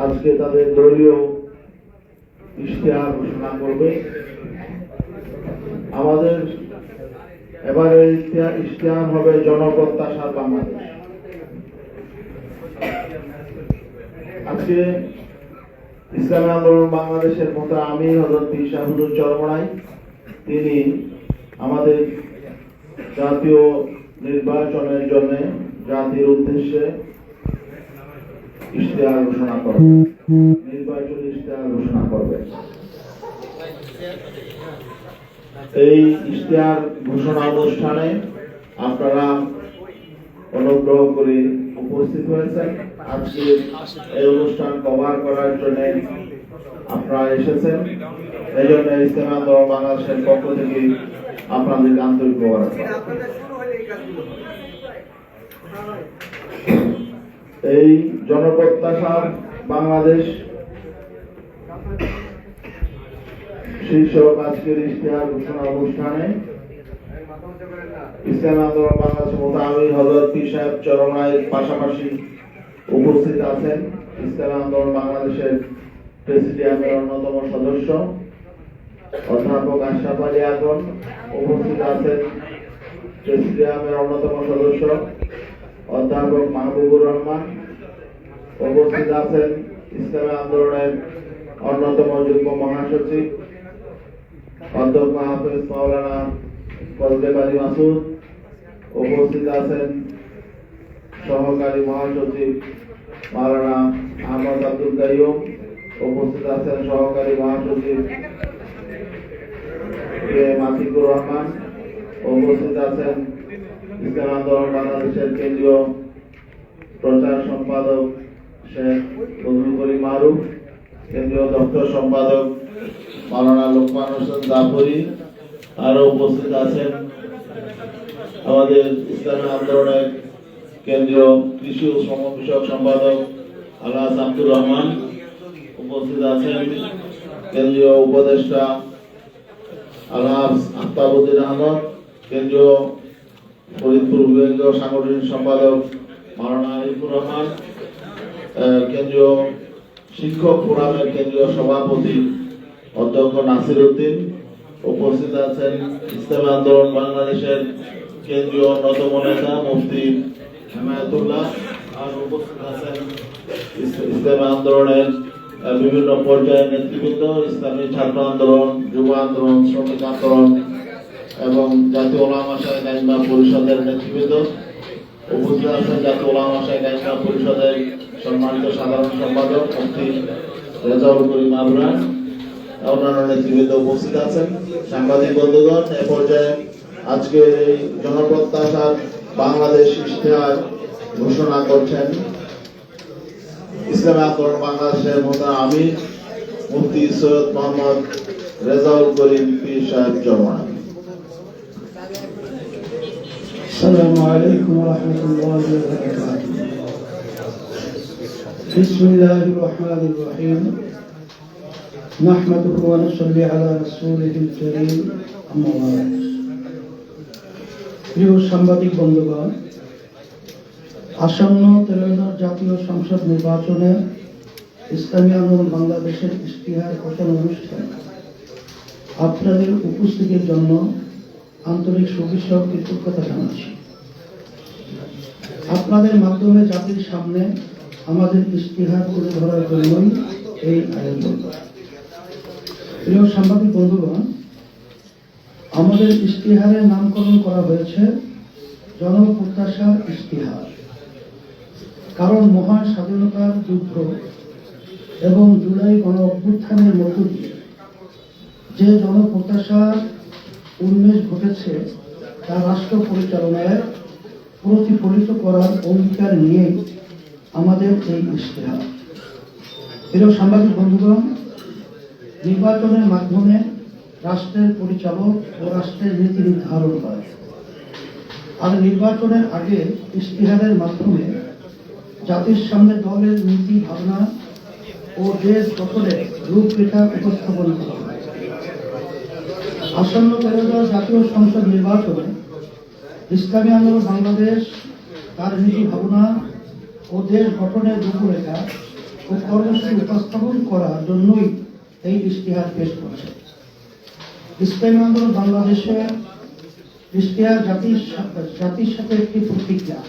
আজকে তাদের দলীয় ইশতেহার ঘোষণা করবে। আমাদের এবারে ইশতেহার হবে জনপ্রত্যাশার বাংলাদেশ। আজকে ইসলামী আন্দোলন বাংলাদেশের মতো আমির হযরত পীর সাহেব হুজুর চরমনাই তিনি আমাদের জাতীয় নির্বাচনের জন্য জাতির উদ্দেশ্যে ইশতেহার ঘোষণা করবেন, নির্বাচনী ইশতেহার ঘোষণা করবেন। এই ইশতেহার ঘোষণা অনুষ্ঠানে আপনারা অনুগ্রহ করে উপস্থিত হয়েছেন। আজকে এই অনুষ্ঠান কভার করার জন্য আপনারা এসেছেন। এই জন্য ইসলামী আন্দোলন বাংলাদেশের পক্ষ থেকে আপনাদের আন্তরিক মোবারক। এই জনপ্রত্যাশার বাংলাদেশ শীর্ষক আজকের ইশতেহার ঘোষণা অনুষ্ঠানে ইসলামী আন্দোলন বাংলাদেশের মোতামি হযরত পীর সাহেব চরমনাইয়ের পাশাপাশি উপস্থিত আছেন ইসলামী আন্দোলন বাংলাদেশের প্রেসিডিয়ামের অন্যতম সদস্য অধ্যাপক আশরাফ আলী আকন, উপস্থিত আছেন প্রেসিডিয়ামের অন্যতম সদস্য অধ্যাপক মাহবুবুর রহমান, উপস্থিত আছেন ইসলামী আন্দোলনের অন্যতম যুগ্ম মহাসচিব অধ্যক্ষ হাফেজ মাওলানা ফজলে বারী মাসুদ, উপস্থিত আছেন সহকারী মহাসচিব মাওলানা আহমদ আব্দুল কাইয়ুম, উপস্থিত আছেন সহকারী মহাসচিব মাতিকুর রহমান, উপস্থিত আছেন ইসলামী আন্দোলন বাংলাদেশের কেন্দ্রীয় প্রচার সম্পাদক শেখ ফজলুল করিম মারুফ, কেন্দ্রীয় দপ্তর সম্পাদক মাওলানা লোকমান হোসেন জাফরি, আরো উপস্থিত আছেন আমাদের ইসলামী আন্দোলনের কেন্দ্রীয় কৃষি ও শ্রম বিষয়ক সম্পাদক আলহাজ আব্দুর রহমান, উপস্থিত আছেন কেন্দ্রীয় উপদেষ্টা আলহাজ আফতাবউদ্দিন আহমদ, কেন্দ্রীয় ফরিদপুর বিভাগীয় সাংগঠনিক সম্পাদক মাওলানা আরিফুর রহমান, কেন্দ্রীয় শিক্ষক ফোরামের কেন্দ্রীয় সভাপতি অধ্যক্ষ নাসির উদ্দিন, উপস্থিত আছেন ইসলামী আন্দোলন বাংলাদেশের কেন্দ্রীয় অন্যতম নেতা মুফতি হেমায়েতুল্লাহ, আর উপস্থিত আছেন ইসলামী আন্দোলনের বিভিন্ন পর্যায়ের নেতৃবৃন্দ, ইসলামী ছাত্র আন্দোলন, যুব আন্দোলন, শ্রমিক আন্দোলন এবং জাতীয় উলামা শাহেখ আইম্মা পরিষদের নেতৃবৃন্দ, উপস্থিত আছেন জাতীয় উলামা শাহেখ আইম্মা পরিষদের সম্মানিত সাধারণ সম্পাদক মুফতি রেজাউল করিম আবরার, অন্যান্য নেতৃবৃন্দ উপস্থিত আছেন। সাংবাদিক বন্ধুগণ, এ পর্যায়ে আজকের এই জনপ্রত্যাশার বাংলাদেশ ইশতেহার ঘোষণা করছেন ইসলামী আন্দোলন বাংলাদেশের মোতামির আমির মুফতি সৈয়দ মোহাম্মদ রেজাউল করিম পীর সাহেব চরমনাই। আসসালামু আলাইকুম ওয়া রাহমাতুল্লাহি ওয়া বারাকাতুহু। বিসমিল্লাহির রহমানির রহিম। নাহমাদুহু ওয়া নুসাল্লি আলা রাসূলিহিল কারীম, আম্মা বা'দ। প্রিয় সাংবাদিক বন্ধুগণ, আসন্ন ত্রয়োদশ জাতীয় সংসদ নির্বাচনে ইসলামী আন্দোলন বাংলাদেশের ইশতেহার ঘোষণা অনুষ্ঠান আপনাদের উপস্থিতির জন্য আন্তরিক শুভেচ্ছা ও কৃতজ্ঞতা জানাচ্ছি। আপনাদের মাধ্যমে জাতির সামনে আমাদের ইশতেহার তুলে ধরার জন্যই এই আয়োজন। প্রিয় সাংবাদিক বন্ধুগণ, আমাদের ইশতেহারের নামকরণ করা হয়েছে জনপ্রত্যাশার ইশতেহার। কারণ মহান স্বাধীনতার যুদ্ধ এবং জুলাই গণ অভ্যুত্থানের মধ্য দিয়ে যে জনপ্রত্যাশার উন্মেষ ঘটেছে তা রাষ্ট্র পরিচালনায় প্রতিফলিত করার অঙ্গীকার নিয়েই আমাদের এই ইশতেহার। প্রিয় সাংবাদিক বন্ধুগণ, নির্বাচনের মাধ্যমে রাষ্ট্রের পরিচালক ও রাষ্ট্রের নীতি নির্ধারণ হয়, আর নির্বাচনের আগে ইশতেহারের মাধ্যমে জাতির সামনে দলের নীতি ভাবনা ও দেশ গঠনের রূপরেখা উপস্থাপন করা হয়। আসন্ন ত্রয়োদশ জাতীয় সংসদ নির্বাচনে ইসলামী আন্দোলন বাংলাদেশ তার নীতি ভাবনা ও দেশ গঠনের রূপরেখা ও কর্মসূচি উপস্থাপন করার জন্যই এই ইশতেহার পেশ করছে। ইসলামী আন্দোলন বাংলাদেশে ইশতেহার জাতির সাথে একটি প্রতিজ্ঞা।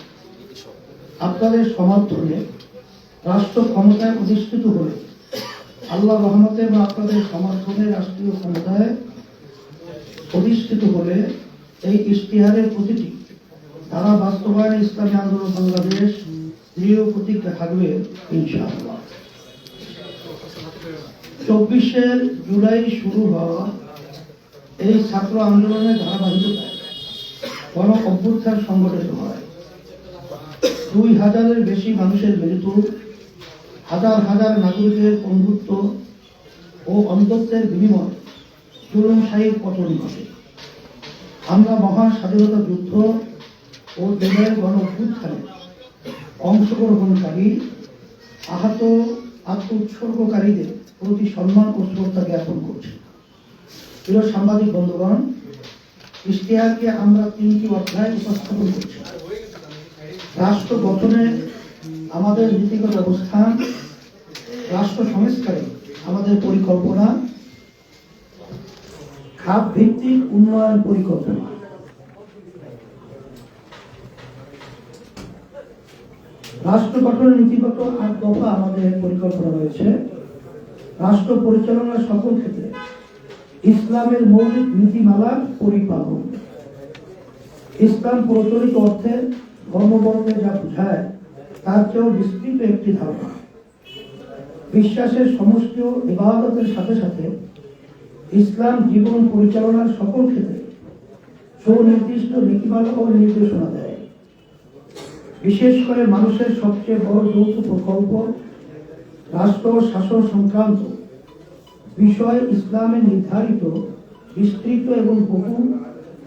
আপনাদের সমর্থনে রাষ্ট্র ক্ষমতায় অধিষ্ঠিত হলে, আল্লাহ রহমতে এবং আপনাদের সমর্থনে রাষ্ট্রীয় ক্ষমতায় অধিষ্ঠিত হলে এই ইশতেহারের প্রতিটি ধারা বাস্তবায়নে ইসলামী আন্দোলন বাংলাদেশ দৃঢ় প্রতিজ্ঞা থাকবে ইনশাআল্লাহ। 24শে জুলাই শুরু হওয়া এই ছাত্র আন্দোলনের ধারাবাহিকতায় গণ অভ্যুত্থান সংগঠিত হয়। 2000-এর বেশি মানুষের মৃত্যু, হাজার হাজার নাগরিকের বন্ধুত্ব ও অন্ধত্বের বিনিময়ে জুলুমশাহীর পতন ঘটে। আমরা মহান স্বাধীনতা যুদ্ধ ও দেশের গণ অভ্যুত্থানে অংশগ্রহণকারী আহত আত্মোৎসর্গকারীদের প্রতি সম্মান ও শ্রদ্ধা জ্ঞাপন করছি। প্রিয় সাংবাদিক বন্ধুগণ, ইশতেহারকে আমরা 3টি অধ্যায় উপস্থাপন করছি। রাষ্ট্র গঠনে আমাদের নীতিগত অবস্থান, রাষ্ট্র সংস্কারে আমাদের পরিকল্পনা, খাত ভিত্তিক উন্নয়ন পরিকল্পনা। রাষ্ট্র গঠনের নীতিগত 8 দফা আমাদের পরিকল্পনা রয়েছে। রাষ্ট্র পরিচালনার সকল ক্ষেত্রে ইসলামের মৌলিক নীতিমালার পরিপালন। ইসলাম প্রচলিত অর্থে ধর্ম বলতে যা বোঝায় তার চেয়েও বিস্তৃত একটি ধারণা। বিশ্বাসের সমষ্টি ও ইবাদতের সাথে সাথে ইসলাম জীবন পরিচালনার সকল ক্ষেত্রে সুনির্দিষ্ট নীতিমালা ও নির্দেশনা দেয়। বিশেষ করে মানুষের সবচেয়ে বড় যৌথ প্রকল্প রাষ্ট্র শাসন সংক্রান্ত বিষয় ইসলামে নির্ধারিত বিস্তৃত এবং বহু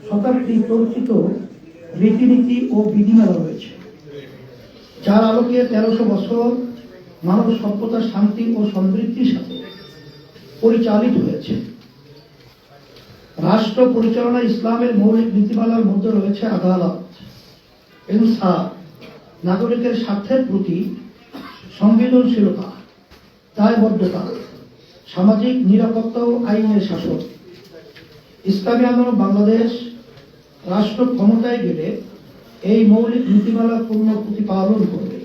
শতাব্দী চর্চিত রীতিনীতি ও বিধিমালা রয়েছে, যার আলোকে 1300 বছর মানব সভ্যতা শান্তি ও সমৃদ্ধির সাথে পরিচালিত হয়েছে। রাষ্ট্র পরিচালনা ইসলামের মৌলিক নীতিমালার মধ্যে রয়েছে আদালত, ইনসাফ, নাগরিকের স্বার্থের প্রতি সংবেদনশীলতা, দায়বদ্ধতা, সামাজিক নিরাপত্তা ও আইনের শাসন। ইসলামী আন্দোলন বাংলাদেশ রাষ্ট্র ক্ষমতায় গেলে এই মৌলিক নীতিমালা পূর্ণ প্রতিপালন করবে।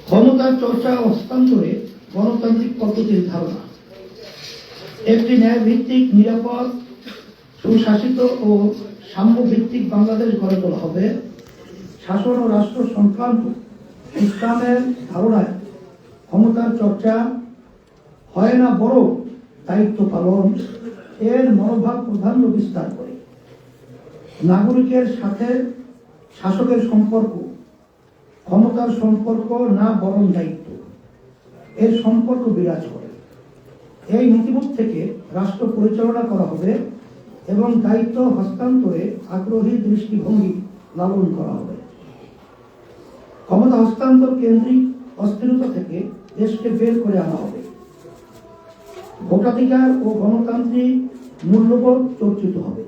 ক্ষমতার চর্চা ও হস্তান্তরে গণতান্ত্রিক পদ্ধতির ধারণা। একটি ন্যায়ভিত্তিক, নিরাপদ, সুশাসিত ও সাম্যভিত্তিক বাংলাদেশ গড়ে তোলা হবে। শাসন ও রাষ্ট্র সংক্রান্ত ইসলামের ধারণায় ক্ষমতার চর্চা হয় না, বরং দায়িত্ব পালন এর মনোভাব প্রাধান্য বিস্তার করে। নাগরিকের সাথে শাসকের সম্পর্ক ক্ষমতার সম্পর্ক না, বরং দায়িত্ব এর সম্পর্ক বিরাজ করে। এই নীতিবোধ থেকে রাষ্ট্র পরিচালনা করা হবে এবং দায়িত্ব হস্তান্তরে আগ্রহী দৃষ্টিভঙ্গি লালন করা হবে। ক্ষমতা হস্তান্তর কেন্দ্রিক অস্থিরতা থেকে দেশকে বের করে আনা হবে। ভোটাধিকার ও গণতান্ত্রিক মূল্যবোধ চর্চিত হবে।